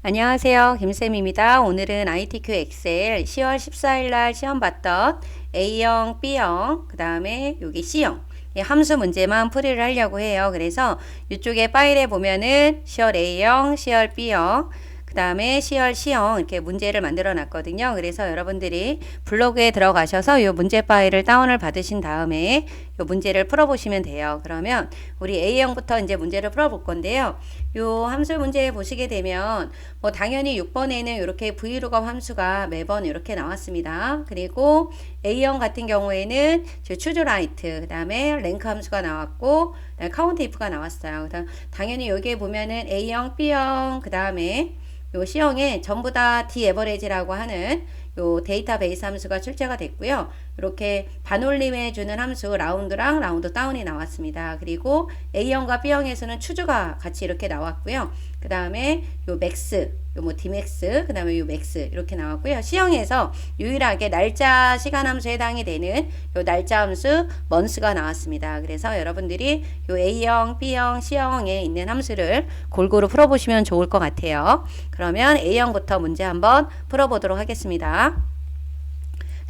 안녕하세요. 김쌤입니다. 오늘은 ITQ 엑셀 10월 14일 날 시험 봤던 A형, B형, 그 다음에 여기 C형 함수 문제만 풀이를 하려고 해요. 그래서 이쪽에 파일에 보면은 10월 A형, 10월 B형, 그 다음에 10월 C형 이렇게 문제를 만들어 놨거든요. 그래서 여러분들이 블로그에 들어가셔서 이 문제 파일을 다운을 받으신 다음에 이 문제를 풀어보시면 돼요. 그러면 우리 A형부터 이제 문제를 풀어볼 건데요. 요 함수 문제 보시게 되면 뭐 당연히 6번에는 이렇게 vlookup 함수가 매번 이렇게 나왔습니다. 그리고 A형 같은 경우에는 choose right, 그 다음에 랭크 함수가 나왔고 count if가 나왔어요. 그다음 당연히 여기에 보면은 A형, B형, 그 다음에 요 C형에 전부 다 dAverage라고 하는 요 데이터베이스 함수가 출제가 됐고요. 이렇게 반올림해 주는 함수 라운드랑 라운드 다운이 나왔습니다. 그리고 A형과 B형에서는 추주가 같이 이렇게 나왔고요. 그 다음에 요 맥스, 요 뭐 Dmax, 그 다음에 요 맥스 이렇게 나왔고요. C형에서 유일하게 날짜 시간 함수에 해당이 되는 요 날짜 함수 months가 나왔습니다. 그래서 여러분들이 요 A형, B형, C형에 있는 함수를 골고루 풀어보시면 좋을 것 같아요. 그러면 A형부터 문제 한번 풀어보도록 하겠습니다.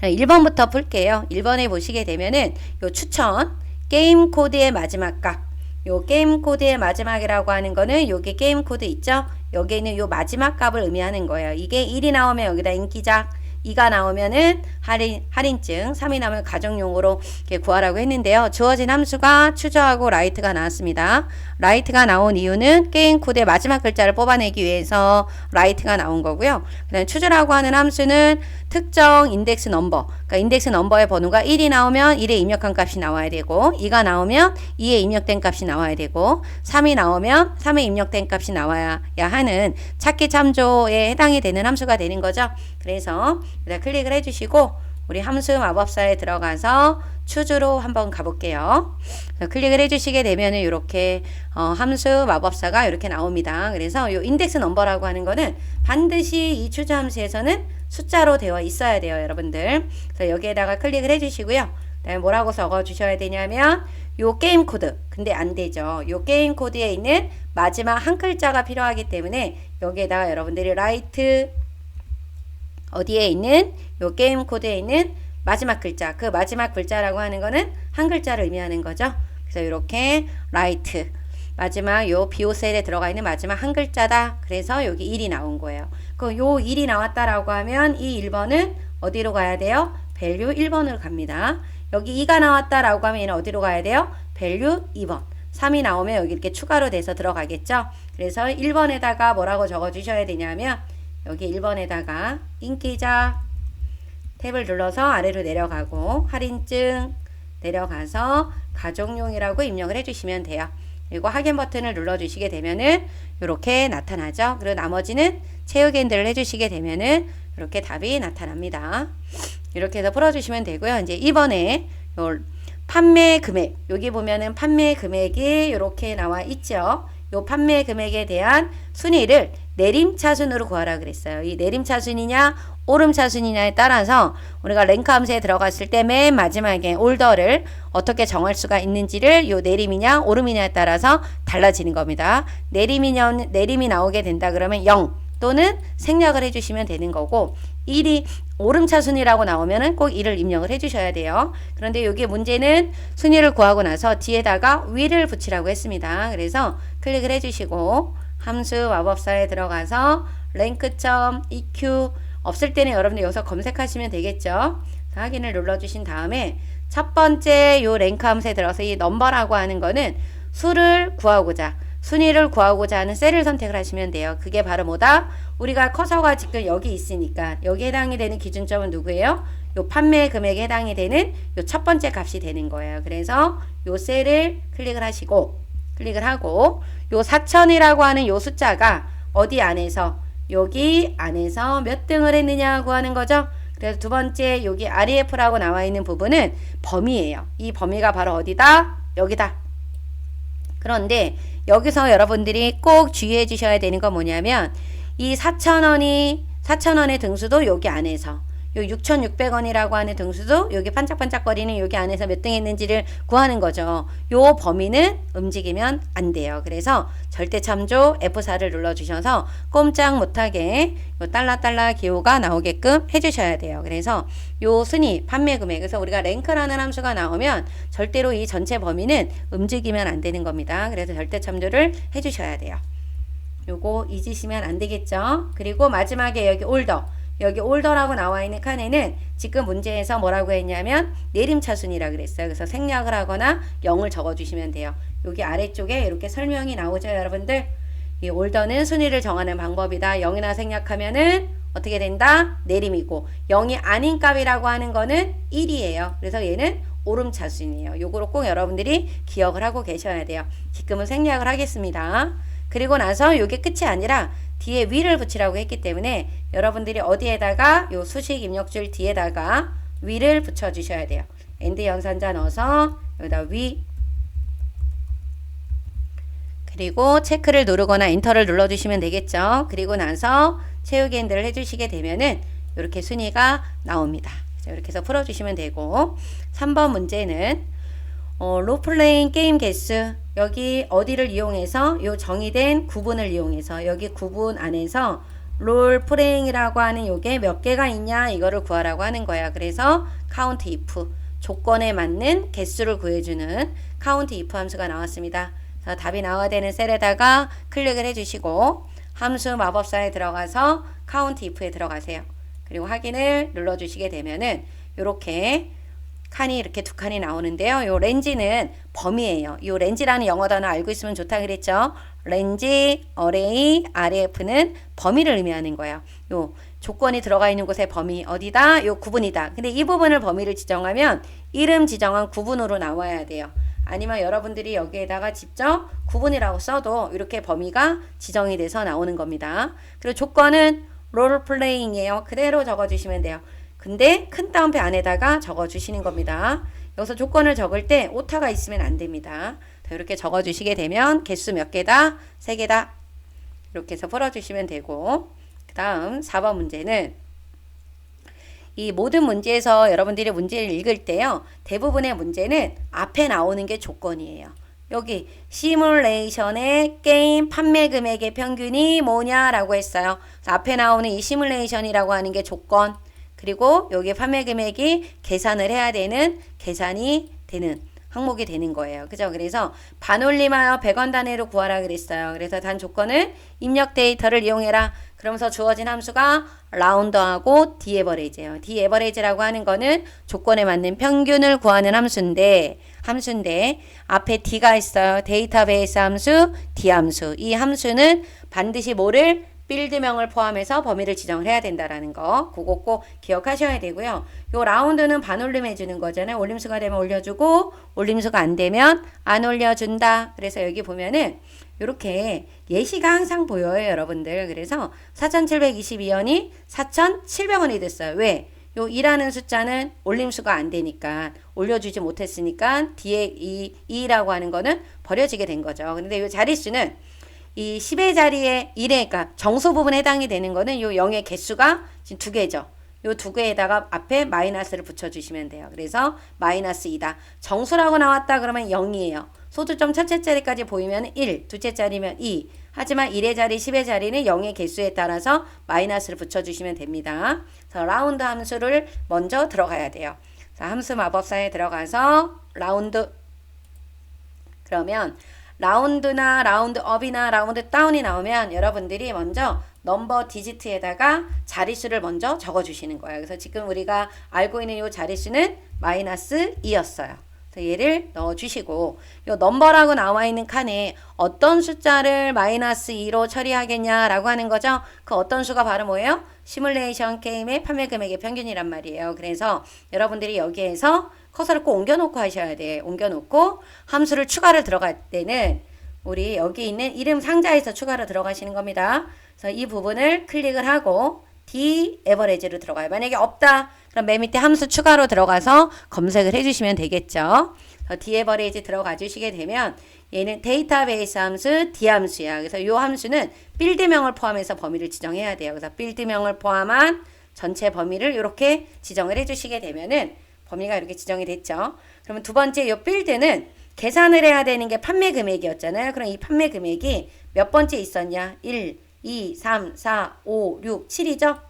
1번부터 풀게요. 1번에 보시게 되면은 요 추천 게임 코드의 마지막 값, 요 게임 코드의 마지막이라고 하는 거는 여기 게임 코드 있죠? 여기에 있는 요 마지막 값을 의미하는 거예요. 이게 1이 나오면 여기다 인기작, 2가 나오면은 할인증, 3이 나오면 가정용으로 이렇게 구하라고 했는데요. 주어진 함수가 추저하고 라이트가 나왔습니다. 라이트가 나온 이유는 게임 코드의 마지막 글자를 뽑아내기 위해서 라이트가 나온 거고요. 그다음에 추저라고 하는 함수는 특정 인덱스 넘버, 그러니까 인덱스 넘버의 번호가 1이 나오면 1에 입력한 값이 나와야 되고, 2가 나오면 2에 입력된 값이 나와야 되고, 3이 나오면 3에 입력된 값이 나와야 하는 찾기 참조에 해당이 되는 함수가 되는 거죠. 그래서 클릭을 해주시고 우리 함수 마법사에 들어가서 추주로 한번 가볼게요. 클릭을 해주시게 되면 이렇게 함수 마법사가 이렇게 나옵니다. 그래서 이 인덱스 넘버라고 하는 거는 반드시 이 추주 함수에서는 숫자로 되어 있어야 돼요, 여러분들. 그래서 여기에다가 클릭을 해주시고요. 그다음에 뭐라고 적어 주셔야 되냐면 요 게임 코드, 근데 안 되죠. 요 게임 코드에 있는 마지막 한 글자가 필요하기 때문에 여기에다가 여러분들이 write 어디에 있는 요 게임 코드에 있는 마지막 글자, 그 마지막 글자라고 하는 거는 한 글자를 의미하는 거죠. 그래서 이렇게 write 마지막 요 비오셀에 들어가 있는 마지막 한 글자다. 그래서 여기 1이 나온 거예요. 그 요 1이 나왔다라고 하면 이 1번은 어디로 가야 돼요? value 1번으로 갑니다. 여기 2가 나왔다라고 하면 얘는 어디로 가야 돼요? value 2번. 3이 나오면 여기 이렇게 추가로 돼서 들어가겠죠. 그래서 1번에다가 뭐라고 적어 주셔야 되냐면 여기 1번에다가 인기작 탭을 눌러서 아래로 내려가고 할인증 내려가서 가족용이라고 입력을 해주시면 돼요. 그리고 확인 버튼을 눌러주시게 되면은 이렇게 나타나죠. 그리고 나머지는 채우기 핸들을 해주시게 되면은 이렇게 답이 나타납니다. 이렇게 해서 풀어주시면 되고요. 이제 이번에 요 판매 금액, 여기 보면은 판매 금액이 이렇게 나와 있죠. 요 판매 금액에 대한 순위를 내림차순으로 구하라 그랬어요. 이 내림차순이냐 오름차순이냐에 따라서 우리가 랭크 함수에 들어갔을 때 맨 마지막에 올더를 어떻게 정할 수가 있는지를 요 내림이냐 오름이냐에 따라서 달라지는 겁니다. 내림이 나오게 된다 그러면 0 또는 생략을 해주시면 되는 거고, 1이 오름차순이라고 나오면은 꼭 1을 입력을 해주셔야 돼요. 그런데 여기 문제는 순위를 구하고 나서 뒤에다가 위를 붙이라고 했습니다. 그래서 클릭을 해주시고 함수 마법사에 들어가서 rank.eq 없을 때는 여러분들 여기서 검색하시면 되겠죠. 확인을 눌러주신 다음에 첫 번째 요 랭크 함수에 들어서 이 넘버라고 하는 거는 수를 구하고자, 순위를 구하고자 하는 셀을 선택을 하시면 돼요. 그게 바로 뭐다? 우리가 커서가 지금 여기 있으니까 여기 해당이 되는 기준점은 누구예요? 요 판매 금액에 해당이 되는 요 첫 번째 값이 되는 거예요. 그래서 요 셀을 클릭을 하시고 클릭을 하고 요 4000이라고 하는 요 숫자가 어디 안에서 여기 안에서 몇 등을 했느냐고 하는 거죠. 그래서 두 번째 여기 REF라고 나와 있는 부분은 범위예요. 이 범위가 바로 어디다? 여기다. 그런데 여기서 여러분들이 꼭 주의해 주셔야 되는 건 뭐냐면 이 4,000원의 등수도 여기 안에서 요 6,600원이라고 하는 등수도 여기 반짝반짝거리는 여기 안에서 몇 등 했는지를 구하는 거죠. 요 범위는 움직이면 안 돼요. 그래서 절대 참조 F4를 눌러주셔서 꼼짝 못하게 요 달러 기호가 나오게끔 해주셔야 돼요. 그래서 요 순위 판매 금액, 그래서 우리가 랭크라는 함수가 나오면 절대로 이 전체 범위는 움직이면 안 되는 겁니다. 그래서 절대 참조를 해주셔야 돼요. 요거 잊으시면 안 되겠죠. 그리고 마지막에 여기 올더, 여기 올더라고 나와 있는 칸에는 지금 문제에서 뭐라고 했냐면 내림차순이라 그랬어요. 그래서 생략을 하거나 0을 적어주시면 돼요. 여기 아래쪽에 이렇게 설명이 나오죠, 여러분들. 이 올더는 순위를 정하는 방법이다. 0이나 생략하면은 어떻게 된다? 내림이고, 0이 아닌 값이라고 하는 거는 1이에요. 그래서 얘는 오름차순이에요. 요거를 꼭 여러분들이 기억을 하고 계셔야 돼요. 지금은 생략을 하겠습니다. 그리고 나서 요게 끝이 아니라 뒤에 위를 붙이라고 했기 때문에 여러분들이 어디에다가 요 수식 입력줄 뒤에다가 위를 붙여 주셔야 돼요. 엔드 연산자 넣어서 여기다 위, 그리고 체크를 누르거나 엔터를 눌러주시면 되겠죠. 그리고 나서 채우기 엔드를 해주시게 되면은 이렇게 순위가 나옵니다. 이렇게 해서 풀어주시면 되고, 3번 문제는 롤플레잉 게임 개수, 여기 어디를 이용해서 요 정의된 구분을 이용해서 여기 구분 안에서 롤플레잉이라고 하는 요게 몇 개가 있냐 이거를 구하라고 하는 거야. 그래서 count if, 조건에 맞는 개수를 구해주는 count if 함수가 나왔습니다. 그래서 답이 나와야 되는 셀에다가 클릭을 해주시고 함수 마법사에 들어가서 count if에 들어가세요. 그리고 확인을 눌러주시게 되면은 요렇게 칸이 이렇게 두 칸이 나오는데요. 요 렌지는 범위예요. 요 렌지라는 영어 단어 알고 있으면 좋다 그랬죠. 렌지, 어레이, RF는 범위를 의미하는 거예요. 요 조건이 들어가 있는 곳의 범위 어디다? 요 구분이다. 근데 이 부분을 범위를 지정하면 이름 지정한 구분으로 나와야 돼요. 아니면 여러분들이 여기에다가 직접 구분이라고 써도 이렇게 범위가 지정이 돼서 나오는 겁니다. 그리고 조건은 롤플레잉이에요. 그대로 적어주시면 돼요. 근데 큰 따옴표 안에다가 적어주시는 겁니다. 여기서 조건을 적을 때 오타가 있으면 안 됩니다. 이렇게 적어주시게 되면 개수 몇 개다? 3개다. 이렇게 해서 풀어주시면 되고, 그 다음 4번 문제는 이 모든 문제에서 여러분들이 문제를 읽을 때요, 대부분의 문제는 앞에 나오는 게 조건이에요. 여기 시뮬레이션의 게임 판매 금액의 평균이 뭐냐라고 했어요. 앞에 나오는 이 시뮬레이션이라고 하는 게 조건, 그리고 여기 판매 금액이 계산을 해야 되는, 계산이 되는 항목이 되는 거예요. 그죠? 그래서 반올림하여 100원 단위로 구하라 그랬어요. 그래서 단 조건은 입력 데이터를 이용해라. 그러면서 주어진 함수가 라운드하고 디에버레이지예요. 디에버레이지라고 하는 거는 조건에 맞는 평균을 구하는 함수인데 앞에 D가 있어요. 데이터베이스 함수, D 함수. 이 함수는 반드시 뭐를? 필드명을 포함해서 범위를 지정을 해야 된다라는 거, 그거 꼭 기억하셔야 되고요. 요 라운드는 반올림 해주는 거잖아요. 올림수가 되면 올려주고 올림수가 안 되면 안 올려준다. 그래서 여기 보면은 이렇게 예시가 항상 보여요, 여러분들. 그래서 4,722원이 4,700원이 됐어요. 왜? 요 2라는 숫자는 올림수가 안 되니까, 올려주지 못했으니까 뒤에 2라고 하는 거는 버려지게 된 거죠. 근데 요 자릿수는 이 10의 자리에 1의, 그러니까 정수 부분에 해당이 되는 거는 요 0의 개수가 지금 2개죠. 요 2개에다가 앞에 마이너스를 붙여주시면 돼요. 그래서 마이너스 2다. 정수라고 나왔다 그러면 0이에요. 소수점 첫째 자리까지 보이면 1, 둘째 자리면 2. 하지만 1의 자리, 10의 자리는 0의 개수에 따라서 마이너스를 붙여주시면 됩니다. 그래서 라운드 함수를 먼저 들어가야 돼요. 자, 함수 마법사에 들어가서 라운드, 그러면 라운드나 라운드업이나 라운드 다운이 나오면 여러분들이 먼저 넘버 디지트에다가 자릿수를 먼저 적어주시는 거예요. 그래서 지금 우리가 알고 있는 이 자릿수는 마이너스 2였어요. 그래서 얘를 넣어주시고, 이 넘버라고 나와 있는 칸에 어떤 숫자를 마이너스 2로 처리하겠냐라고 하는 거죠. 그 어떤 수가 바로 뭐예요? 시뮬레이션 게임의 판매 금액의 평균이란 말이에요. 그래서 여러분들이 여기에서 커서를 꼭 옮겨놓고 하셔야 돼. 옮겨놓고 함수를 추가를 들어갈 때는 우리 여기 있는 이름 상자에서 추가로 들어가시는 겁니다. 그래서 이 부분을 클릭을 하고 디에버레이지로 들어가요. 만약에 없다, 그럼 맨 밑에 함수 추가로 들어가서 검색을 해주시면 되겠죠. 디에버레이지 들어가 주시게 되면 얘는 데이터베이스 함수 D 함수야. 그래서 이 함수는 필드명을 포함해서 범위를 지정해야 돼요. 그래서 필드명을 포함한 전체 범위를 이렇게 지정을 해주시게 되면은 범위가 이렇게 지정이 됐죠. 그러면 두 번째 요 빌드는 계산을 해야 되는 게 판매 금액이었잖아요. 그럼 이 판매 금액이 몇 번째 있었냐? 1, 2, 3, 4, 5, 6, 7이죠.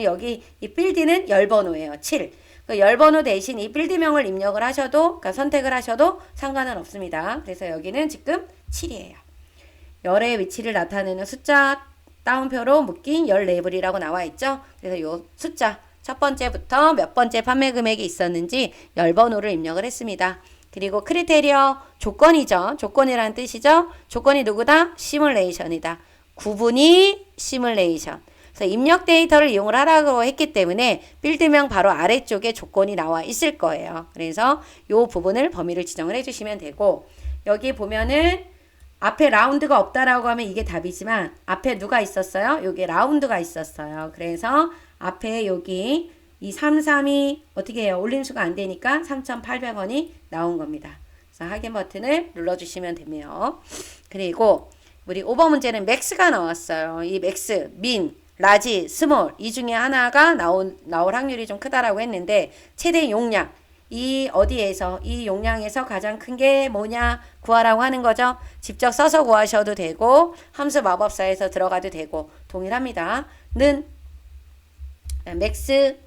여기 이 빌드는 열번호예요. 7. 그 열번호 대신 이 빌드명을 입력을 하셔도, 그러니까 선택을 하셔도 상관은 없습니다. 그래서 여기는 지금 7이에요. 열의 위치를 나타내는 숫자 따옴표로 묶인 열 레이블이라고 나와 있죠. 그래서 요 숫자 첫 번째부터 몇 번째 판매 금액이 있었는지 열 번호를 입력을 했습니다. 그리고 크리테리어 조건이죠. 조건이라는 뜻이죠. 조건이 누구다? 시뮬레이션이다. 구분이 시뮬레이션. 그래서 입력 데이터를 이용을 하라고 했기 때문에 빌드명 바로 아래쪽에 조건이 나와 있을 거예요. 그래서 이 부분을 범위를 지정을 해주시면 되고, 여기 보면은 앞에 라운드가 없다라고 하면 이게 답이지만 앞에 누가 있었어요? 여기 라운드가 있었어요. 그래서 앞에 여기 이 332 어떻게 해요? 올림수가 안 되니까 3,800원이 나온 겁니다. 그래서 확인 버튼을 눌러주시면 되며, 그리고 우리 5번 문제는 맥스가 나왔어요. 이 맥스, 민, 라지, 스몰 이 중에 하나가 나올 확률이 좀 크다라고 했는데, 최대 용량 이 어디에서 이 용량에서 가장 큰 게 뭐냐 구하라고 하는 거죠. 직접 써서 구하셔도 되고 함수 마법사에서 들어가도 되고 동일합니다. 는 맥스,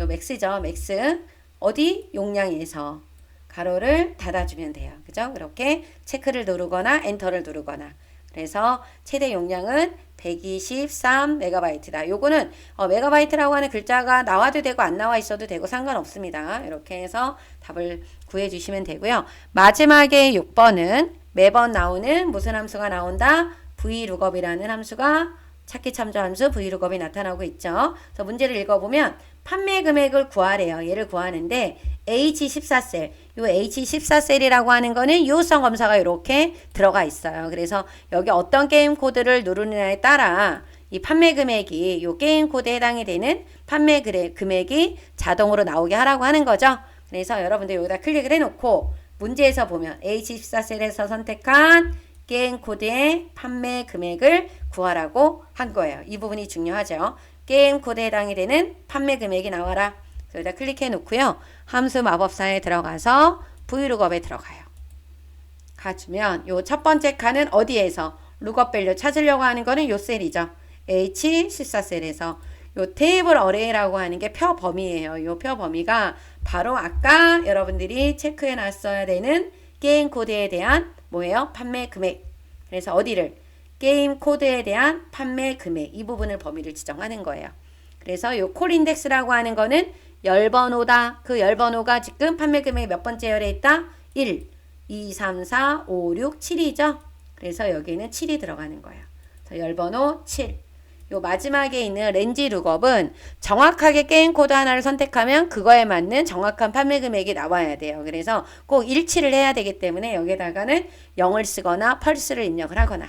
요 맥스죠. 맥스 어디 용량에서 가로를 닫아주면 돼요. 그죠? 그렇게 체크를 누르거나 엔터를 누르거나. 그래서 최대 용량은 123MB다. 요거는 메가바이트라고 하는 글자가 나와도 되고 안 나와 있어도 되고 상관없습니다. 이렇게 해서 답을 구해 주시면 되고요. 마지막에 6번은 매번 나오는 무슨 함수가 나온다? vlookup이라는 함수가 찾기 참조 함수 vlookup이 나타나고 있죠. 그래서 문제를 읽어보면 판매 금액을 구하래요. 얘를 구하는데 H14셀, 요 H14셀이라고 하는 거는 유효성 검사가 이렇게 들어가 있어요. 그래서 여기 어떤 게임 코드를 누르느냐에 따라 이 판매 금액이 요 게임 코드에 해당이 되는 판매 금액이 자동으로 나오게 하라고 하는 거죠. 그래서 여러분들 여기다 클릭을 해놓고 문제에서 보면 H14셀에서 선택한 게임 코드의 판매 금액을 구하라고 한 거예요. 이 부분이 중요하죠. 게임 코드에 해당이 되는 판매 금액이 나와라. 여기다 클릭해 놓고요. 함수 마법사에 들어가서 vlookup에 들어가요. 가주면 요 첫 번째 칸은 어디에서 lookup 밸류 찾으려고 하는 거는 요 셀이죠. H14셀에서 요 테이블 어레이라고 하는 게 표 범위예요. 요 표 범위가 바로 아까 여러분들이 체크해 놨어야 되는 게임 코드에 대한 뭐예요? 판매 금액. 그래서 어디를? 게임 코드에 대한 판매 금액. 이 부분을 범위를 지정하는 거예요. 그래서 요 콜 인덱스라고 하는 거는 열번호다. 그 열번호가 지금 판매 금액 몇 번째 열에 있다? 1, 2, 3, 4, 5, 6, 7이죠. 그래서 여기는 7이 들어가는 거예요. 그래서 열번호 7. 요 마지막에 있는 렌지 룩업은 정확하게 게임 코드 하나를 선택하면 그거에 맞는 정확한 판매 금액이 나와야 돼요. 그래서 꼭 일치를 해야 되기 때문에 여기다가는 0을 쓰거나 펄스를 입력을 하거나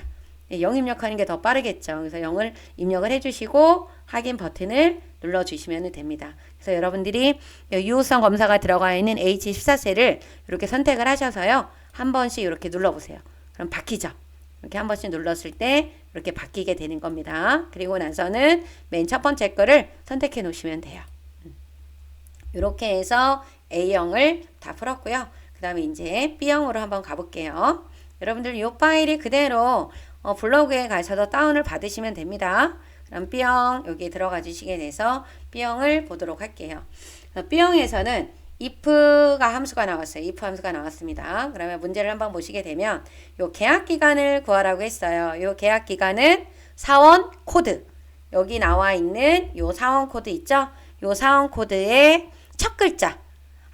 0 입력하는 게 더 빠르겠죠. 그래서 0을 입력을 해주시고 확인 버튼을 눌러주시면 됩니다. 그래서 여러분들이 유효성 검사가 들어가 있는 H14셀을 이렇게 선택을 하셔서요. 한 번씩 이렇게 눌러보세요. 그럼 바뀌죠. 이렇게 한 번씩 눌렀을 때 이렇게 바뀌게 되는 겁니다. 그리고 나서는 맨 첫 번째 거를 선택해 놓으시면 돼요. 이렇게 해서 A형을 다 풀었고요. 그 다음에 이제 B형으로 한번 가볼게요. 여러분들 이 파일이 그대로 블로그에 가셔서 다운을 받으시면 됩니다. 그럼 B형 여기 들어가 주시게 돼서 B형을 보도록 할게요. B형에서는 if가 함수가 나왔어요. if 함수가 나왔습니다. 그러면 문제를 한번 보시게 되면 요 계약 기간을 구하라고 했어요. 요 계약 기간은 사원 코드. 여기 나와 있는 요 사원 코드 있죠? 요 사원 코드의 첫 글자.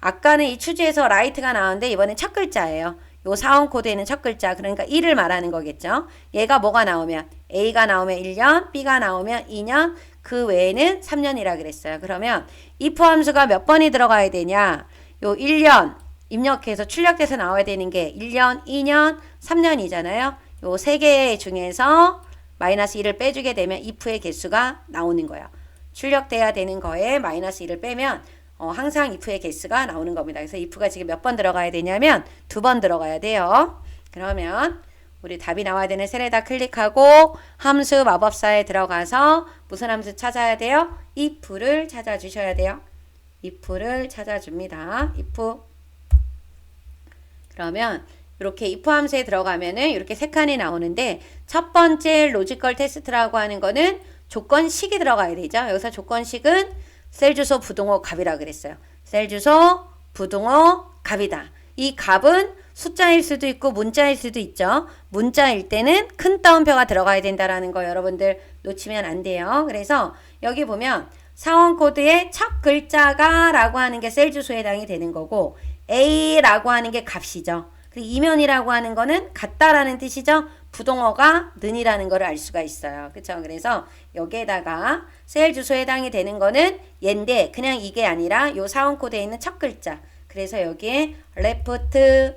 아까는 이 추주에서 라이트가 나왔는데 이번엔 첫 글자예요. 요 사원 코드에는 첫 글자, 그러니까 1을 말하는 거겠죠. 얘가 뭐가 나오면 A가 나오면 1년, B가 나오면 2년, 그 외에는 3년이라 그랬어요. 그러면 if 함수가 몇 번이 들어가야 되냐? 요 1년 입력해서 출력돼서 나와야 되는 게 1년, 2년, 3년이잖아요. 요 세 개 중에서 마이너스 1을 빼주게 되면 if의 개수가 나오는 거예요. 출력돼야 되는 거에 마이너스 1을 빼면 항상 if의 개수가 나오는 겁니다. 그래서 if가 지금 몇 번 들어가야 되냐면 2번 들어가야 돼요. 그러면 우리 답이 나와야 되는 셀에다 클릭하고 함수 마법사에 들어가서 무슨 함수 찾아야 돼요? if를 찾아주셔야 돼요. if를 찾아줍니다. if. 그러면 이렇게 if 함수에 들어가면은 이렇게 세 칸이 나오는데 첫 번째 로지컬 테스트라고 하는 거는 조건식이 들어가야 되죠. 여기서 조건식은 셀 주소 부동호 값이라 그랬어요. 셀 주소 부동호 값이다. 이 값은 숫자일 수도 있고 문자일 수도 있죠. 문자일 때는 큰 따옴표가 들어가야 된다라는 거 여러분들 놓치면 안 돼요. 그래서 여기 보면 사원 코드의 첫 글자가 라고 하는 게 셀 주소에 해당이 되는 거고 A라고 하는 게 값이죠. 그리고 이면이라고 하는 거는 같다라는 뜻이죠. 부동어가 는이라는 거를 알 수가 있어요. 그렇죠? 그래서 여기에다가 셀 주소에 해당이 되는 거는 얘인데 그냥 이게 아니라 요 사원 코드에 있는 첫 글자. 그래서 여기에 left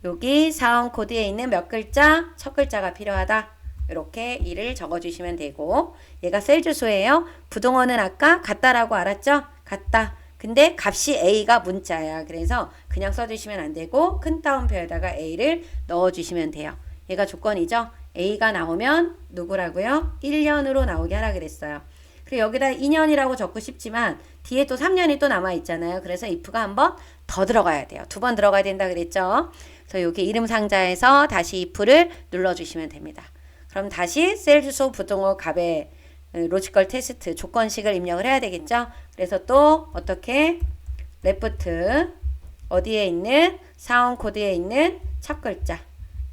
여기 사원 코드에 있는 몇 글자? 첫 글자가 필요하다. 이렇게 이를 적어주시면 되고 얘가 셀 주소예요. 부동어는 아까 같다라고 알았죠? 같다. 근데 값이 A가 문자야. 그래서 그냥 써주시면 안 되고 큰 따옴표에다가 A를 넣어주시면 돼요. 얘가 조건이죠. A가 나오면 누구라고요? 1년으로 나오게 하라 그랬어요. 그리고 여기다 2년이라고 적고 싶지만 뒤에 또 3년이 또 남아있잖아요. 그래서 if가 한 번 더 들어가야 돼요. 2번 들어가야 된다 그랬죠. 그래서 여기 이름 상자에서 다시 if를 눌러주시면 됩니다. 그럼 다시 셀 주소 부동호 값에 로지컬 테스트 조건식을 입력을 해야 되겠죠. 그래서 또 어떻게 레프트 어디에 있는 사원 코드에 있는 첫 글자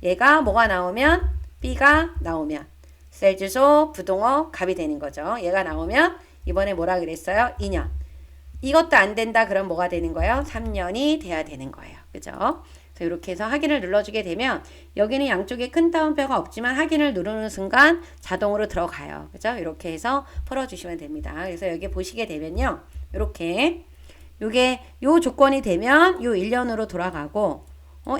얘가 뭐가 나오면 B가 나오면 셀 주소 부동어 값이 되는 거죠. 얘가 나오면 이번에 뭐라 그랬어요? 2년. 이것도 안 된다 그럼 뭐가 되는 거예요? 3년이 돼야 되는 거예요. 그죠? 그래서 이렇게 해서 확인을 눌러주게 되면 여기는 양쪽에 큰 따옴표가 없지만 확인을 누르는 순간 자동으로 들어가요. 그죠? 이렇게 해서 풀어주시면 됩니다. 그래서 여기 보시게 되면요. 이렇게 요게 요 조건이 되면 요 1년으로 돌아가고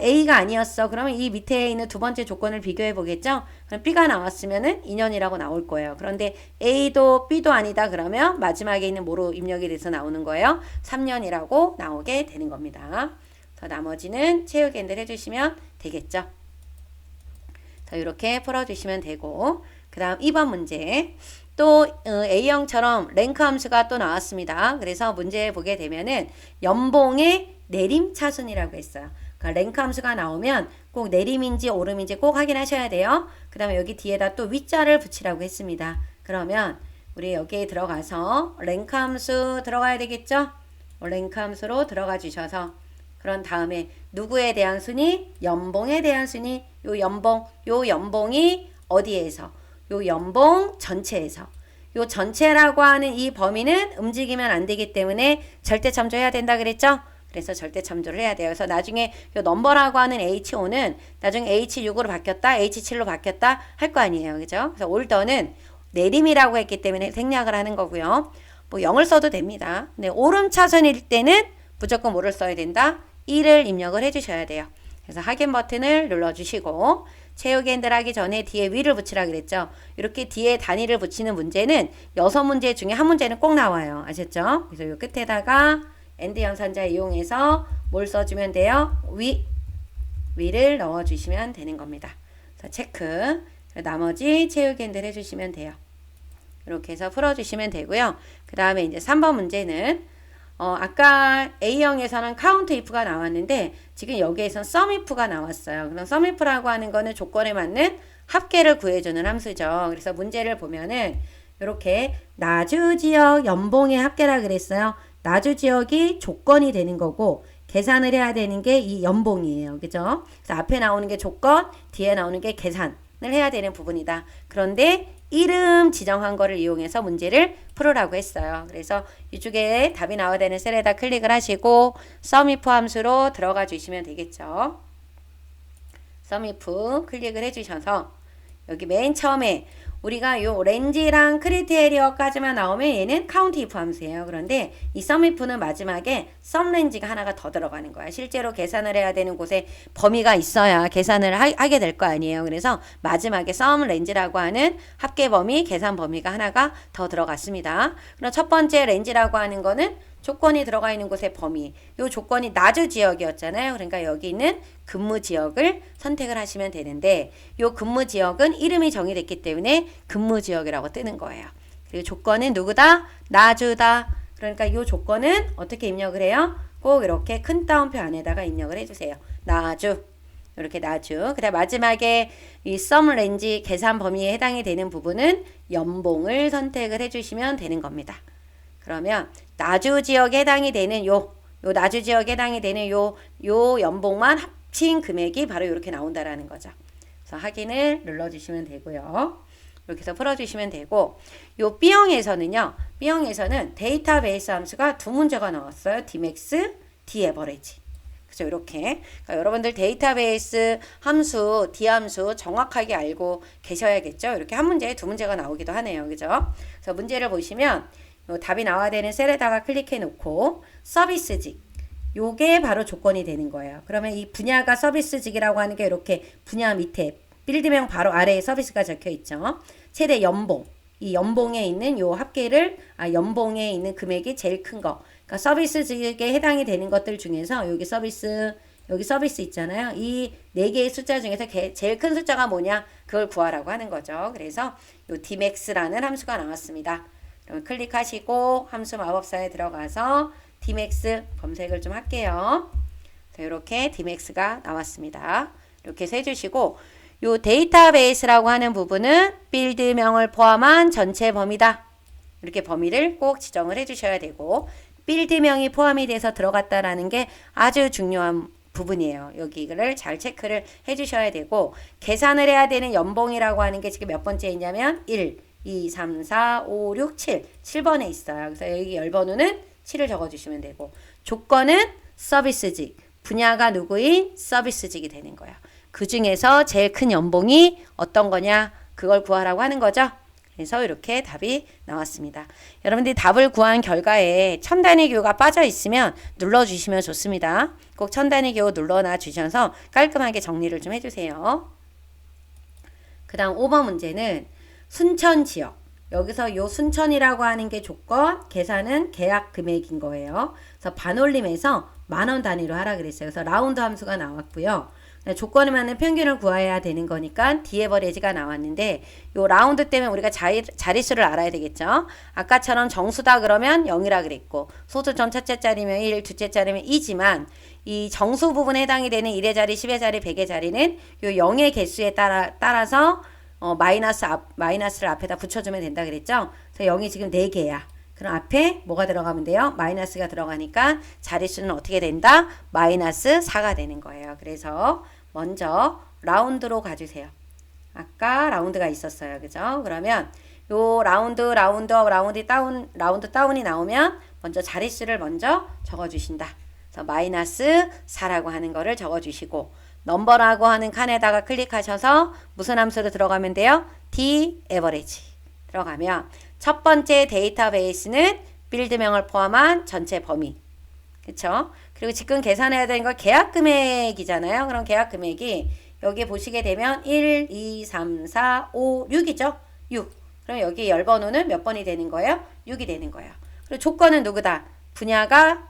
A가 아니었어. 그러면 이 밑에 있는 두 번째 조건을 비교해 보겠죠? 그럼 B가 나왔으면은 2년이라고 나올 거예요. 그런데 A도 B도 아니다. 그러면 마지막에 있는 뭐로 입력이 돼서 나오는 거예요? 3년이라고 나오게 되는 겁니다. 그래서 나머지는 채우기를 해주시면 되겠죠? 자, 이렇게 풀어주시면 되고 그 다음 2번 문제 또 A형처럼 랭크 함수가 또 나왔습니다. 그래서 문제 보게 되면은 연봉의 내림차순이라고 했어요. 그러니까 랭크 함수가 나오면 꼭 내림인지 오름인지 꼭 확인하셔야 돼요. 그 다음에 여기 뒤에다 또 위자를 붙이라고 했습니다. 그러면 우리 여기에 들어가서 랭크 함수 들어가야 되겠죠? 랭크 함수로 들어가 주셔서 그런 다음에 누구에 대한 순위? 연봉에 대한 순위. 요 연봉이 어디에서? 요 연봉 전체에서. 요 전체라고 하는 이 범위는 움직이면 안 되기 때문에 절대 참조해야 된다 그랬죠? 그래서 절대 참조를 해야 돼요. 그래서 나중에 요 넘버라고 하는 H5는 나중에 H6으로 바뀌었다, H7로 바뀌었다 할 거 아니에요. 그죠? 그래서 올더는 내림이라고 했기 때문에 생략을 하는 거고요. 뭐 0을 써도 됩니다. 근데 오름 차선일 때는 무조건 뭐를 써야 된다? 1을 입력을 해주셔야 돼요. 그래서 확인 버튼을 눌러주시고 채우기 핸들 하기 전에 뒤에 위를 붙이라 그랬죠. 이렇게 뒤에 단위를 붙이는 문제는 6문제 중에 한 문제는 꼭 나와요. 아셨죠? 그래서 이 끝에다가 엔드 연산자 이용해서 뭘 써주면 돼요? 위를 넣어주시면 되는 겁니다. 그래서 체크. 나머지 채우기 핸들 해주시면 돼요. 이렇게 해서 풀어주시면 되고요. 그 다음에 이제 3번 문제는 아까 A형에서는 count if가 나왔는데 지금 여기에선 sum if가 나왔어요. 그럼 sum if라고 하는 거는 조건에 맞는 합계를 구해주는 함수죠. 그래서 문제를 보면은 이렇게 나주지역 연봉의 합계라 그랬어요. 나주지역이 조건이 되는 거고 계산을 해야 되는 게 이 연봉이에요. 그죠? 그래서 앞에 나오는 게 조건, 뒤에 나오는 게 계산을 해야 되는 부분이다. 그런데 이름 지정한 거를 이용해서 문제를 풀으라고 했어요. 그래서 이쪽에 답이 나와야 되는 셀에다 클릭을 하시고 sum if 함수로 들어가 주시면 되겠죠. sum if 클릭을 해주셔서 여기 맨 처음에 우리가 요 렌지랑 크리테리어까지만 나오면 얘는 count if 함수예요. 그런데 이 sum if는 마지막에 sum 렌지가 하나가 더 들어가는 거야. 실제로 계산을 해야 되는 곳에 범위가 있어야 계산을 하게 될 거 아니에요. 그래서 마지막에 sum 렌지라고 하는 합계 범위, 계산 범위가 하나가 더 들어갔습니다. 그럼 첫 번째 렌지라고 하는 거는 조건이 들어가 있는 곳의 범위. 요 조건이 나주 지역이었잖아요. 그러니까 여기 있는 근무 지역을 선택을 하시면 되는데 요 근무 지역은 이름이 정의됐기 때문에 근무 지역이라고 뜨는 거예요. 그리고 조건은 누구다? 나주다. 그러니까 이 조건은 어떻게 입력을 해요? 꼭 이렇게 큰 따옴표 안에다가 입력을 해주세요. 나주. 이렇게 나주. 그다음 마지막에 이 sum range 계산 범위에 해당이 되는 부분은 연봉을 선택을 해주시면 되는 겁니다. 그러면 나주 지역에 해당이 되는 요 나주 지역에 해당이 되는 요 연봉만 합친 금액이 바로 이렇게 나온다라는 거죠. 그래서 확인을 눌러주시면 되고요. 이렇게 해서 풀어주시면 되고 요 B형에서는요. B형에서는 데이터베이스 함수가 두 문제가 나왔어요. Dmax, Daverage. 그죠? 이렇게. 그러니까 여러분들 데이터베이스 함수, D 함수 정확하게 알고 계셔야겠죠? 이렇게 한 문제에 두 문제가 나오기도 하네요. 그죠? 그래서 문제를 보시면 요 답이 나와야 되는 셀에다가 클릭해 놓고 서비스직. 요게 바로 조건이 되는 거예요. 그러면 이 분야가 서비스직이라고 하는 게 이렇게 분야 밑에 빌드명 바로 아래에 서비스가 적혀 있죠. 최대 연봉. 이 연봉에 있는 요 합계를 연봉에 있는 금액이 제일 큰 거. 그러니까 서비스직에 해당이 되는 것들 중에서 여기 서비스 있잖아요. 이 네 개의 숫자 중에서 제일 큰 숫자가 뭐냐? 그걸 구하라고 하는 거죠. 그래서 요 Dmax라는 함수가 나왔습니다. 그러면 클릭하시고 함수 마법사에 들어가서 Dmax 검색을 좀 할게요. 이렇게 Dmax가 나왔습니다. 이렇게 해서 해주시고 요 데이터베이스라고 하는 부분은 빌드명을 포함한 전체 범위다. 이렇게 범위를 꼭 지정을 해주셔야 되고 빌드명이 포함이 돼서 들어갔다라는 게 아주 중요한 부분이에요. 여기를 잘 체크를 해주셔야 되고 계산을 해야 되는 연봉이라고 하는 게 지금 몇 번째 있냐면 1, 2, 3, 4, 5, 6, 7. 7번에 있어요. 그래서 여기 열번호는 7을 적어주시면 되고 조건은 서비스직. 분야가 누구인 서비스직이 되는 거예요. 그 중에서 제일 큰 연봉이 어떤 거냐? 그걸 구하라고 하는 거죠. 그래서 이렇게 답이 나왔습니다. 여러분들이 답을 구한 결과에 첨단위 교가 빠져 있으면 눌러주시면 좋습니다. 꼭 첨단위 교 눌러놔 주셔서 깔끔하게 정리를 좀 해주세요. 그 다음 5번 문제는 순천 지역. 여기서 요 순천이라고 하는 게 조건, 계산은 계약 금액인 거예요. 그래서 반올림해서 10,000원 단위로 하라 그랬어요. 그래서 라운드 함수가 나왔고요. 조건에 맞는 평균을 구해야 되는 거니까 D에버리지가 나왔는데 요 라운드 때문에 우리가 자릿수를 알아야 되겠죠. 아까처럼 정수다 그러면 0이라 그랬고 소수 점 첫째 자리면 1, 둘째 자리면 2지만 이 정수 부분에 해당이 되는 1의 자리, 10의 자리, 100의 자리는 요 0의 개수에 따라서 마이너스를 앞에다 붙여주면 된다 그랬죠. 그래서 0이 지금 4개야. 그럼 앞에 뭐가 들어가면 돼요? 마이너스가 들어가니까 자릿수는 어떻게 된다? 마이너스 4가 되는 거예요. 그래서 먼저 라운드로 가주세요. 아까 라운드가 있었어요. 그죠? 그러면 요 라운드 다운이 나오면 먼저 자릿수를 먼저 적어주신다. 그래서 마이너스 4라고 하는 거를 적어주시고 넘버라고 하는 칸에다가 클릭하셔서 무슨 함수로 들어가면 돼요? Daverage 들어가면 첫 번째 데이터베이스는 빌드명을 포함한 전체 범위. 그쵸? 그리고 지금 계산해야 되는 거 계약 금액이잖아요. 그럼 계약 금액이 여기 보시게 되면 1, 2, 3, 4, 5, 6이죠? 6. 그럼 여기 열번호는 몇 번이 되는 거예요? 6이 되는 거예요. 그리고 조건은 누구다? 분야가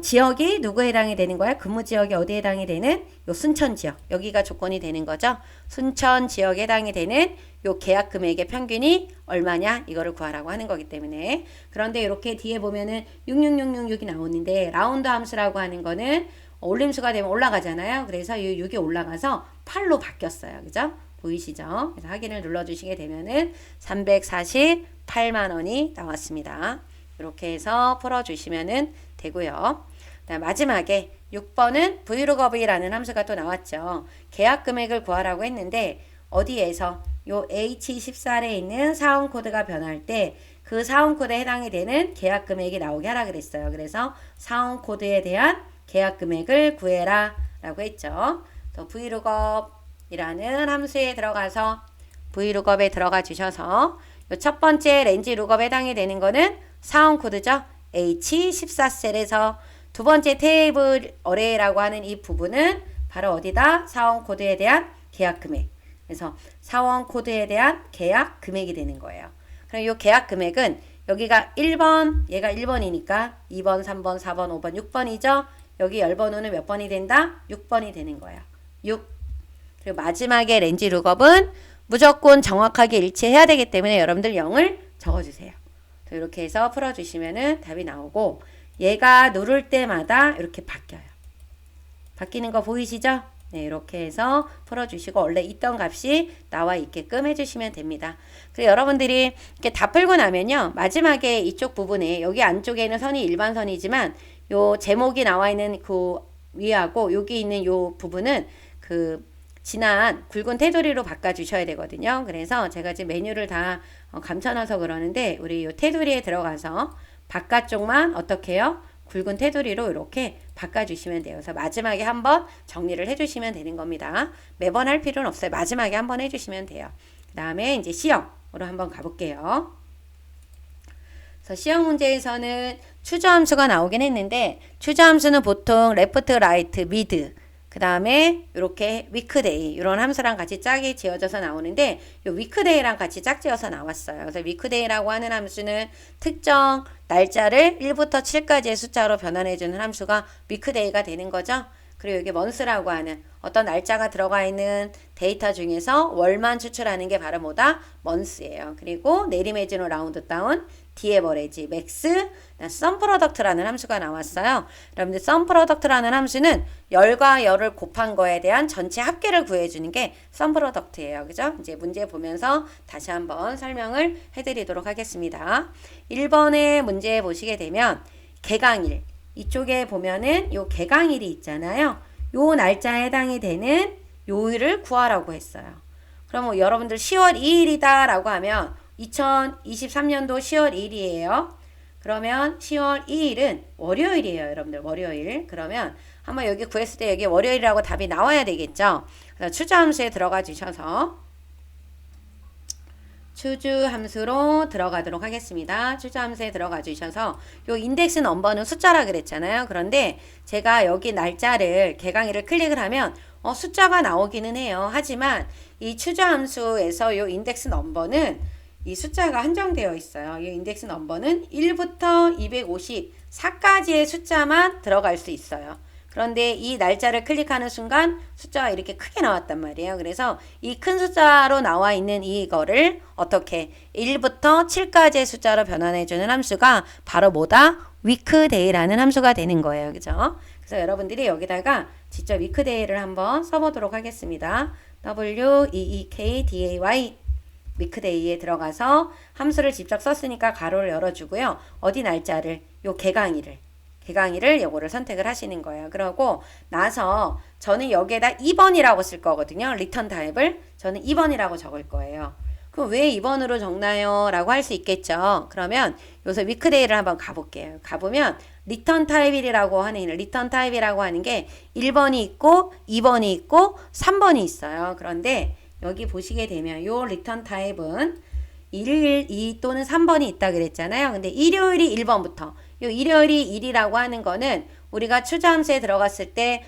지역이 누구에 해당이 되는 거야? 근무 지역이 어디에 해당이 되는? 요 순천 지역. 여기가 조건이 되는 거죠. 순천 지역에 해당이 되는 요 계약 금액의 평균이 얼마냐? 이거를 구하라고 하는 거기 때문에. 그런데 이렇게 뒤에 보면은 66666이 나오는데 라운드 함수라고 하는 거는 올림수가 되면 올라가잖아요. 그래서 이 6이 올라가서 8로 바뀌었어요. 그죠? 보이시죠? 그래서 확인을 눌러주시게 되면은 348만 원이 나왔습니다. 이렇게 해서 풀어주시면 되고요. 마지막에 6번은 vlookup이라는 함수가 또 나왔죠. 계약 금액을 구하라고 했는데 어디에서 요 H14에 있는 사원 코드가 변할 때 그 사원 코드에 해당이 되는 계약 금액이 나오게 하라 그랬어요. 그래서 사원 코드에 대한 계약 금액을 구해라 라고 했죠. 또 vlookup이라는 함수에 들어가서 vlookup에 들어가 주셔서 요 첫 번째 렌지 룩업에 해당이 되는 거는 사원 코드죠. H14셀에서 두 번째 테이블 어레이라고 하는 이 부분은 바로 어디다? 사원 코드에 대한 계약 금액. 그래서 사원 코드에 대한 계약 금액이 되는 거예요. 그럼 이 계약 금액은 여기가 1번, 얘가 1번이니까 2번, 3번, 4번, 5번, 6번이죠. 여기 열번호는 몇 번이 된다? 6번이 되는 거예요. 6. 그리고 마지막에 렌지 룩업은 무조건 정확하게 일치해야 되기 때문에 여러분들 0을 적어주세요. 이렇게 해서 풀어주시면은 답이 나오고, 얘가 누를 때마다 이렇게 바뀌어요. 바뀌는 거 보이시죠? 네, 이렇게 해서 풀어주시고 원래 있던 값이 나와 있게끔 해주시면 됩니다. 그리고 여러분들이 이렇게 다 풀고 나면요, 마지막에 이쪽 부분에 여기 안쪽에는 선이 일반선이지만 요 제목이 나와 있는 그 위하고 여기 있는 요 부분은 그 진한 굵은 테두리로 바꿔주셔야 되거든요. 그래서 제가 지금 메뉴를 다 감춰놔서 그러는데 우리 요 테두리에 들어가서 바깥쪽만 어떻게 해요? 굵은 테두리로 이렇게 바꿔주시면 돼요. 그래서 마지막에 한번 정리를 해주시면 되는 겁니다. 매번 할 필요는 없어요. 마지막에 한번 해주시면 돼요. 그 다음에 이제 C형으로 한번 가볼게요. 그래서 C형 문제에서는 추저함수가 나오긴 했는데, 추저함수는 보통 레프트, 라이트, 미드, 그 다음에 이렇게 위크데이 이런 함수랑 같이 짝이 지어져서 나오는데, 이 위크데이랑 같이 짝지어서 나왔어요. 그래서 위크데이라고 하는 함수는 특정 날짜를 1부터 7까지의 숫자로 변환해주는 함수가 위크데이가 되는 거죠. 그리고 여기 먼스라고 하는 어떤 날짜가 들어가 있는 데이터 중에서 월만 추출하는 게 바로 뭐다? 먼스예요. 그리고 내리매지노 라운드 다운, 디에버레지, 맥스, 썸 프로덕트라는 함수가 나왔어요. 여러분들 썸 프로덕트라는 함수는 열과 열을 곱한 거에 대한 전체 합계를 구해주는 게 썸 프로덕트예요. 그죠? 이제 문제 보면서 다시 한번 설명을 해드리도록 하겠습니다. 1번의 문제 보시게 되면 개강일, 이쪽에 보면은 요 개강일이 있잖아요. 요 날짜에 해당이 되는 요일을 구하라고 했어요. 그럼 뭐 여러분들 10월 2일이다 라고 하면 2023년도 10월 2일이에요. 그러면 10월 2일은 월요일이에요. 여러분들 월요일. 그러면 한번 여기 구했을 때 여기 월요일이라고 답이 나와야 되겠죠. 그래서 추저함수에 들어가 주셔서 추주함수로 들어가도록 하겠습니다. 추주함수에 들어가 주셔서 요 인덱스 넘버는 숫자라 그랬잖아요. 그런데 제가 여기 날짜를 개강일을 클릭을 하면 숫자가 나오기는 해요. 하지만 이 추주함수에서 요 인덱스 넘버는 이 숫자가 한정되어 있어요. 이 인덱스 넘버는 1부터 254까지의 숫자만 들어갈 수 있어요. 그런데 이 날짜를 클릭하는 순간 숫자가 이렇게 크게 나왔단 말이에요. 그래서 이 큰 숫자로 나와 있는 이거를 어떻게 1부터 7까지의 숫자로 변환해주는 함수가 바로 뭐다? weekday라는 함수가 되는 거예요. 그죠? 그래서 여러분들이 여기다가 직접 weekday를 한번 써보도록 하겠습니다. weekday weekday에 들어가서 함수를 직접 썼으니까 가로를 열어주고요. 어디 날짜를? 요 개강일을 요거를 선택을 하시는 거예요. 그러고 나서 저는 여기에다 2번이라고 쓸 거거든요. 리턴 타입을 저는 2번이라고 적을 거예요. 그럼 왜 2번으로 적나요? 라고 할 수 있겠죠. 그러면 여기서 위크데이를 한번 가볼게요. 가보면 리턴 타입이라고 하는 게 1번이 있고 2번이 있고 3번이 있어요. 그런데 여기 보시게 되면 요 리턴 타입은 1, 2 또는 3번이 있다 그랬잖아요. 근데 일요일이 1번부터 요 일요일이 1이라고 하는 거는 우리가 추저함수에 들어갔을 때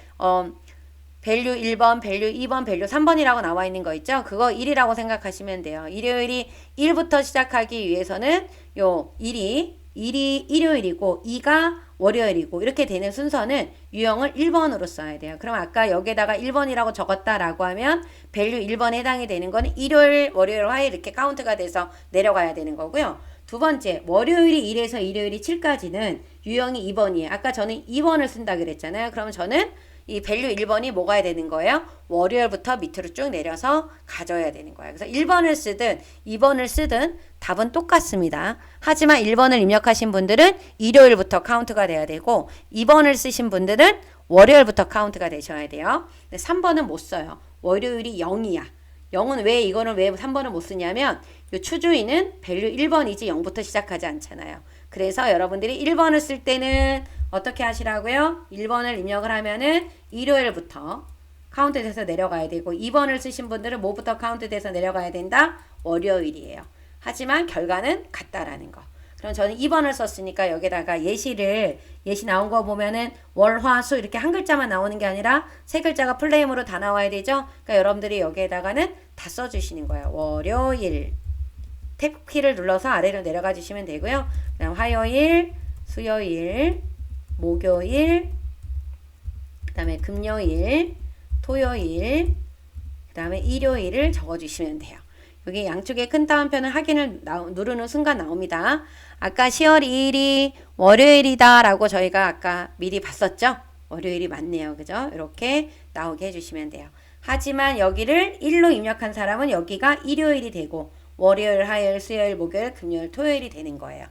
밸류 1번, 밸류 2번, 밸류 3번이라고 나와 있는 거 있죠? 그거 1이라고 생각하시면 돼요. 일요일이 1부터 시작하기 위해서는 요 1이 일요일이고 2가 월요일이고 이렇게 되는 순서는 유형을 1번으로 써야 돼요. 그럼 아까 여기에다가 1번이라고 적었다라고 하면 밸류 1번에 해당이 되는 거는 일요일, 월요일, 화요일 이렇게 카운트가 돼서 내려가야 되는 거고요. 두 번째, 월요일이 1에서 일요일이 7까지는 유형이 2번이에요. 아까 저는 2번을 쓴다 그랬잖아요. 그러면 저는 이 밸류 1번이 뭐가 되는 거예요? 월요일부터 밑으로 쭉 내려서 가져야 되는 거예요. 그래서 1번을 쓰든 2번을 쓰든 답은 똑같습니다. 하지만 1번을 입력하신 분들은 일요일부터 카운트가 돼야 되고 2번을 쓰신 분들은 월요일부터 카운트가 되셔야 돼요. 근데 3번은 못 써요. 월요일이 0이야. 0은 왜 이거는 왜 3번을 못 쓰냐면 이 추주인은 밸류 1번이지 0부터 시작하지 않잖아요. 그래서 여러분들이 1번을 쓸 때는 어떻게 하시라고요? 1번을 입력을 하면은 일요일부터 카운트돼서 내려가야 되고 2번을 쓰신 분들은 뭐부터 카운트돼서 내려가야 된다? 월요일이에요. 하지만 결과는 같다라는 거. 그럼 저는 2번을 썼으니까 여기다가 예시 나온 거 보면은 월, 화, 수 이렇게 한 글자만 나오는 게 아니라 세 글자가 플레임으로 다 나와야 되죠. 그러니까 여러분들이 여기에다가는 다 써주시는 거예요. 월요일, 탭 키를 눌러서 아래로 내려가 주시면 되고요. 그다음 화요일, 수요일, 목요일, 그다음에 금요일, 토요일, 그다음에 일요일을 적어주시면 돼요. 여기 양쪽에 큰 따옴표는 확인을 누르는 순간 나옵니다. 아까 10월 2일이 월요일이다 라고 저희가 아까 미리 봤었죠? 월요일이 맞네요. 그죠? 이렇게 나오게 해주시면 돼요. 하지만 여기를 1로 입력한 사람은 여기가 일요일이 되고 월요일, 화요일, 수요일, 목요일, 금요일, 토요일이 되는 거예요.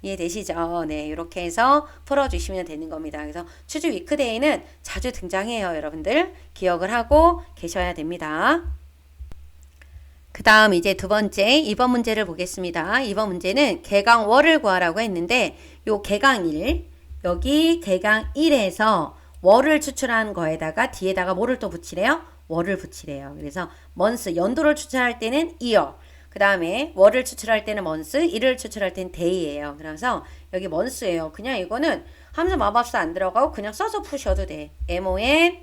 이해되시죠? 네, 이렇게 해서 풀어주시면 되는 겁니다. 그래서 추주 위크데이는 자주 등장해요. 여러분들 기억을 하고 계셔야 됩니다. 그 다음 이제 두 번째 2번 문제를 보겠습니다. 2번 문제는 개강월을 구하라고 했는데 요 개강일, 여기 개강일에서 월을 추출한 거에다가 뒤에다가 뭐를 또 붙이래요? 월을 붙이래요. 그래서 month, 연도를 추출할 때는 year, 그 다음에 월을 추출할 때는 month, 일을 추출할 때는 day예요. 그래서 여기 month예요. 그냥 이거는 함수 마법사 안 들어가고 그냥 써서 푸셔도 돼. month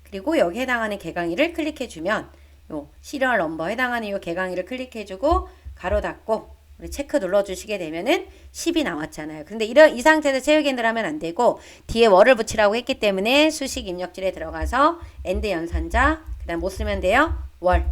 그리고 여기 해당하는 개강일을 클릭해주면 요 시리얼 넘버 해당하는 요 개강일을 클릭해주고 가로 닫고 우리 체크 눌러주시게 되면은 10이 나왔잖아요. 근데 이 상태에서 체육엔드를 하면 안 되고 뒤에 월을 붙이라고 했기 때문에 수식 입력줄에 들어가서 엔드 연산자 그 다음 뭐 쓰면 돼요? 월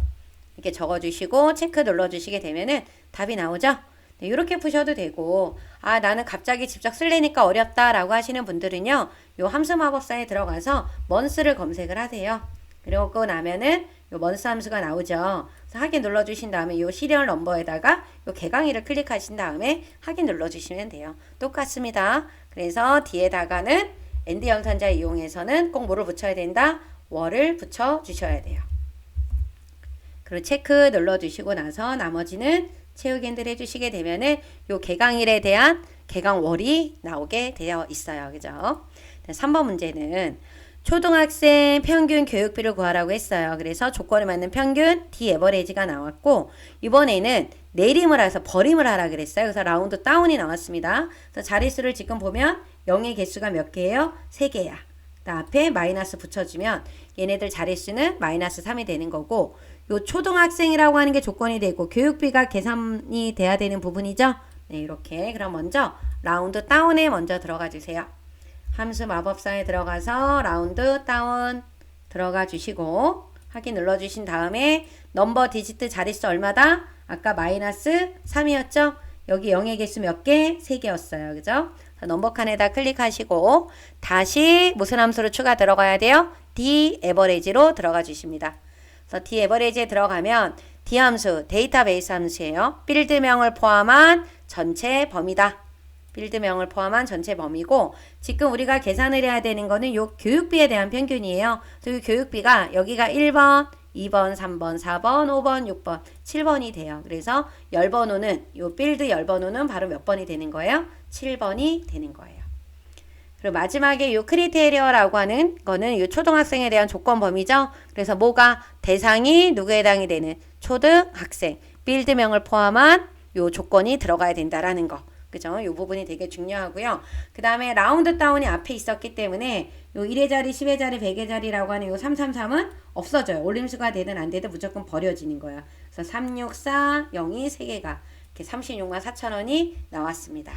이렇게 적어주시고 체크 눌러주시게 되면은 답이 나오죠? 네, 이렇게 푸셔도 되고 아 나는 갑자기 직접 쓸래니까 어렵다 라고 하시는 분들은요 요 함수 마법사에 들어가서 month를 검색을 하세요. 그러고 나면은 요 month 함수가 나오죠. 그래서 확인 눌러주신 다음에 요 시리얼 넘버에다가 요 개강일을 클릭하신 다음에 확인 눌러주시면 돼요. 똑같습니다. 그래서 뒤에다가는 엔드 연산자 이용해서는 꼭 뭐를 붙여야 된다? 월을 붙여주셔야 돼요. 그리고 체크 눌러주시고 나서 나머지는 채우기를 해주시게 되면은 요 개강일에 대한 개강월이 나오게 되어 있어요. 그죠? 3번 문제는 초등학생 평균 교육비를 구하라고 했어요. 그래서 조건에 맞는 평균 D 에버리지가 나왔고 이번에는 내림을 해서 버림을 하라 그랬어요. 그래서 라운드 다운이 나왔습니다. 그래서 자릿수를 지금 보면 0의 개수가 몇 개예요? 3개야. 앞에 마이너스 붙여주면 얘네들 자릿수는 마이너스 3이 되는 거고 요 초등학생이라고 하는 게 조건이 되고 교육비가 계산이 돼야 되는 부분이죠. 네, 이렇게. 그럼 먼저 라운드 다운에 먼저 들어가 주세요. 함수 마법사에 들어가서 라운드 다운 들어가 주시고 확인 눌러주신 다음에 넘버 디지트 자릿수 얼마다? 아까 마이너스 3이었죠? 여기 0의 개수 몇 개? 3개였어요. 그죠? 넘버 칸에다 클릭하시고 다시 무슨 함수로 추가 들어가야 돼요? D 에버리지로 들어가 주십니다. 그래서 D 에버리지에 들어가면 D 함수 데이터베이스 함수예요. 필드명을 포함한 전체 범위다. 필드명을 포함한 전체 범위고 지금 우리가 계산을 해야 되는 거는 요 교육비에 대한 평균이에요. 그래서 이 교육비가 여기가 1번, 2번, 3번, 4번, 5번, 6번, 7번이 돼요. 그래서 열번호는 요 필드 열번호는 바로 몇 번이 되는 거예요? 7번이 되는 거예요. 그리고 마지막에 요 크리테리어라고 하는 거는 요 초등학생에 대한 조건 범위죠. 그래서 뭐가 대상이 누구에 해당이 되는 초등학생 필드명을 포함한 요 조건이 들어가야 된다라는 거. 그죠? 이 부분이 되게 중요하고요. 그 다음에 라운드 다운이 앞에 있었기 때문에 요 1의 자리, 10의 자리, 100의 자리라고 하는 요 333은 없어져요. 올림수가 되든 안 되든 무조건 버려지는 거예요. 그래서 364, 0이 3개가 이렇게 36만 4천 원이 나왔습니다.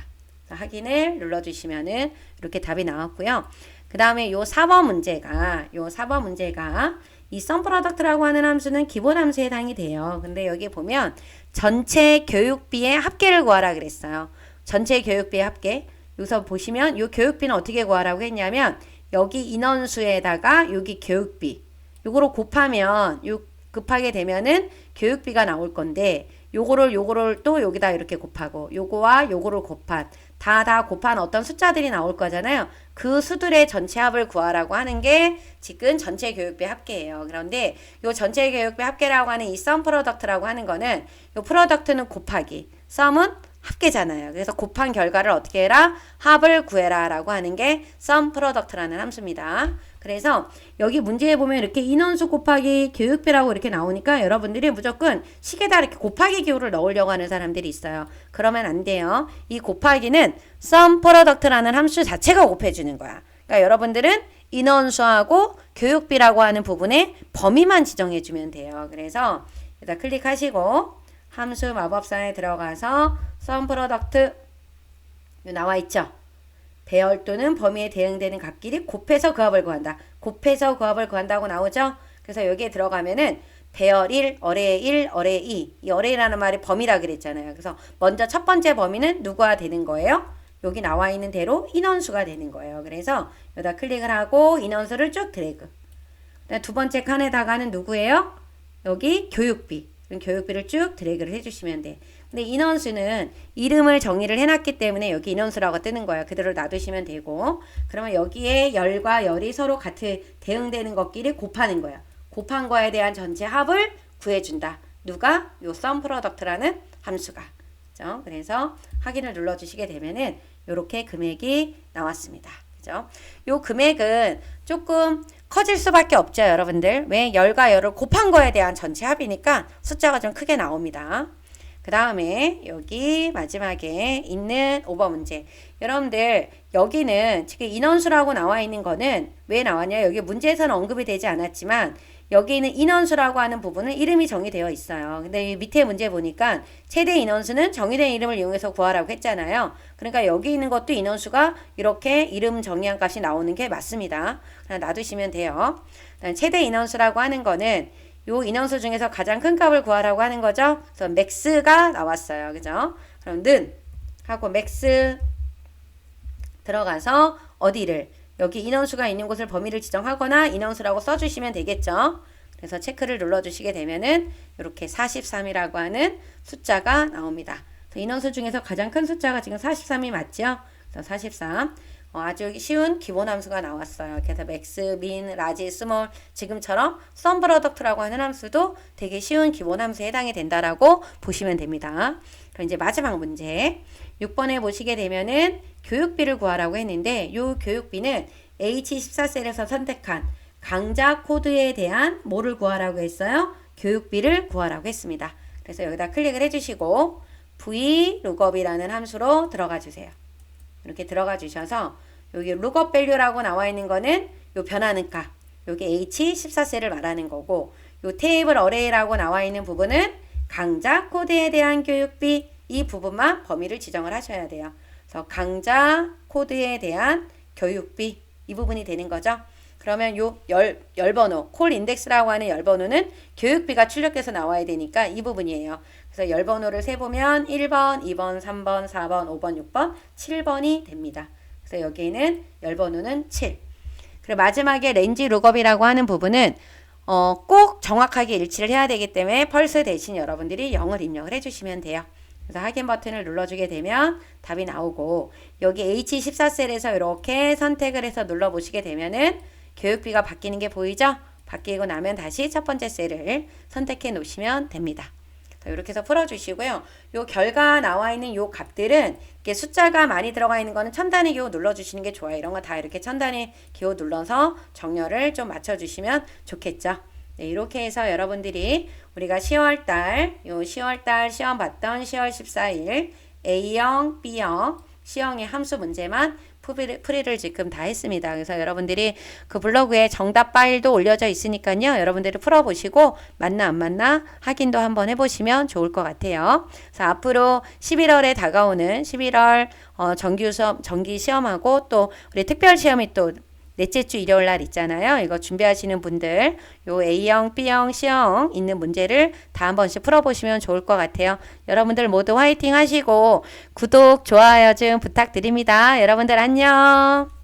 그래서 확인을 눌러주시면은 이렇게 답이 나왔고요. 그 다음에 요 4번 문제가 이 썸프로덕트라고 하는 함수는 기본 함수에 해당이 돼요. 근데 여기 보면 전체 교육비의 합계를 구하라 그랬어요. 전체 교육비의 합계. 여기서 보시면 이 교육비는 어떻게 구하라고 했냐면 여기 인원수에다가 여기 교육비 요거를 곱하면 급하게 되면은 교육비가 나올 건데 요거를 또 여기다 이렇게 곱하고 요거와 요거를 곱한 다 곱한 어떤 숫자들이 나올 거잖아요. 그 수들의 전체 합을 구하라고 하는 게 지금 전체 교육비 합계예요. 그런데 요 전체 교육비 합계라고 하는 이 썸 프로덕트라고 하는 거는 요 프로덕트는 곱하기, 썸은 합계잖아요. 그래서 곱한 결과를 어떻게 해라? 합을 구해라 라고 하는 게 썸 프로덕트라는 함수입니다. 그래서 여기 문제에 보면 이렇게 인원수 곱하기 교육비라고 이렇게 나오니까 여러분들이 무조건 식에다 이렇게 곱하기 기호를 넣으려고 하는 사람들이 있어요. 그러면 안 돼요. 이 곱하기는 썸 프로덕트라는 함수 자체가 곱해주는 거야. 그러니까 여러분들은 인원수하고 교육비라고 하는 부분에 범위만 지정해주면 돼요. 그래서 여기다 클릭하시고 함수 마법상에 들어가서 sum product 나와 있죠. 배열 또는 범위에 대응되는 값끼리 곱해서 그 합을 구한다. 곱해서 그 합을 구한다고 나오죠. 그래서 여기에 들어가면은 배열 1, 어레이 1, 어레이 2. 이 어레이라는 말이 범위라 그랬잖아요. 그래서 먼저 첫 번째 범위는 누구가 되는 거예요? 여기 나와 있는 대로 인원수가 되는 거예요. 그래서 여기다 클릭을 하고 인원수를 쭉 드래그. 두 번째 칸에다가는 누구예요? 여기 교육비. 교육비를 쭉 드래그를 해주시면 돼. 근데 인원수는 이름을 정의를 해놨기 때문에 여기 인원수라고 뜨는 거예요. 그대로 놔두시면 되고, 그러면 여기에 열과 열이 서로 같이 대응되는 것끼리 곱하는 거예요. 곱한 거에 대한 전체 합을 구해준다. 누가? 요 sum product라는 함수가. 그죠? 그래서 확인을 눌러주시게 되면은 요렇게 금액이 나왔습니다. 그죠? 요 금액은 조금 커질 수밖에 없죠, 여러분들. 왜? 열과 열을 곱한 거에 대한 전체 합이니까 숫자가 좀 크게 나옵니다. 그 다음에 여기 마지막에 있는 5번 문제. 여러분들 여기는 지금 인원수라고 나와 있는 거는 왜 나왔냐? 여기 문제에서는 언급이 되지 않았지만 여기 있는 인원수라고 하는 부분은 이름이 정의되어 있어요. 근데 이 밑에 문제 보니까 최대 인원수는 정의된 이름을 이용해서 구하라고 했잖아요. 그러니까 여기 있는 것도 인원수가 이렇게 이름 정의한 값이 나오는 게 맞습니다. 그냥 놔두시면 돼요. 최대 인원수라고 하는 거는 요 인원수 중에서 가장 큰 값을 구하라고 하는 거죠. 그래서 맥스가 나왔어요. 그죠? 그럼 는 하고 맥스 들어가서 어디를 여기 인원수가 있는 곳을 범위를 지정하거나 인원수라고 써주시면 되겠죠. 그래서 체크를 눌러주시게 되면은 이렇게 43이라고 하는 숫자가 나옵니다. 인원수 중에서 가장 큰 숫자가 지금 43이 맞죠? 그래서 43. 아주 쉬운 기본 함수가 나왔어요. 그래서 맥스, 민, 라지, 스몰 지금처럼 sum product라고 하는 함수도 되게 쉬운 기본 함수에 해당이 된다라고 보시면 됩니다. 그럼 이제 마지막 문제 6번에 보시게 되면은 교육비를 구하라고 했는데 이 교육비는 H14셀에서 선택한 강좌 코드에 대한 뭐를 구하라고 했어요? 교육비를 구하라고 했습니다. 그래서 여기다 클릭을 해주시고 vlookup이라는 함수로 들어가 주세요. 이렇게 들어가 주셔서 여기 lookup value라고 나와 있는 거는 요 변하는 값, 여기 H14셀을 말하는 거고 요 테이블 어레이라고 나와 있는 부분은 강좌 코드에 대한 교육비 이 부분만 범위를 지정을 하셔야 돼요. 그래서 강좌 코드에 대한 교육비 이 부분이 되는 거죠. 그러면 요 열번호, 콜 인덱스라고 하는 열번호는 교육비가 출력돼서 나와야 되니까 이 부분이에요. 그래서 열번호를 세보면 1번, 2번, 3번, 4번, 5번, 6번, 7번이 됩니다. 그래서 여기에는 열번호는 7. 그리고 마지막에 렌지 룩업이라고 하는 부분은 꼭 정확하게 일치를 해야 되기 때문에 펄스 대신 여러분들이 0을 입력을 해주시면 돼요. 그래서 확인 버튼을 눌러주게 되면 답이 나오고 여기 H14셀에서 이렇게 선택을 해서 눌러보시게 되면은 교육비가 바뀌는 게 보이죠? 바뀌고 나면 다시 첫 번째 셀을 선택해 놓으시면 됩니다. 이렇게 해서 풀어주시고요. 요 결과 나와 있는 요 값들은 이렇게 숫자가 많이 들어가 있는 거는 첨단의 기호 눌러주시는 게 좋아요. 이런 거 다 이렇게 첨단의 기호 눌러서 정렬을 좀 맞춰주시면 좋겠죠. 네, 이렇게 해서 여러분들이 우리가 10월달 시험 봤던 10월 14일 A형, B형, C형의 함수 문제만 풀이를 지금 다 했습니다. 그래서 여러분들이 그 블로그에 정답 파일도 올려져 있으니까요. 여러분들이 풀어보시고 맞나 안 맞나 확인도 한번 해보시면 좋을 것 같아요. 그래서 앞으로 11월에 다가오는 11월 정기 시험하고 또 우리 특별 시험이 또 넷째 주 일요일 날 있잖아요. 이거 준비하시는 분들 요 A형, B형, C형 있는 문제를 다 한 번씩 풀어보시면 좋을 것 같아요. 여러분들 모두 화이팅 하시고 구독, 좋아요 좀 부탁드립니다. 여러분들 안녕.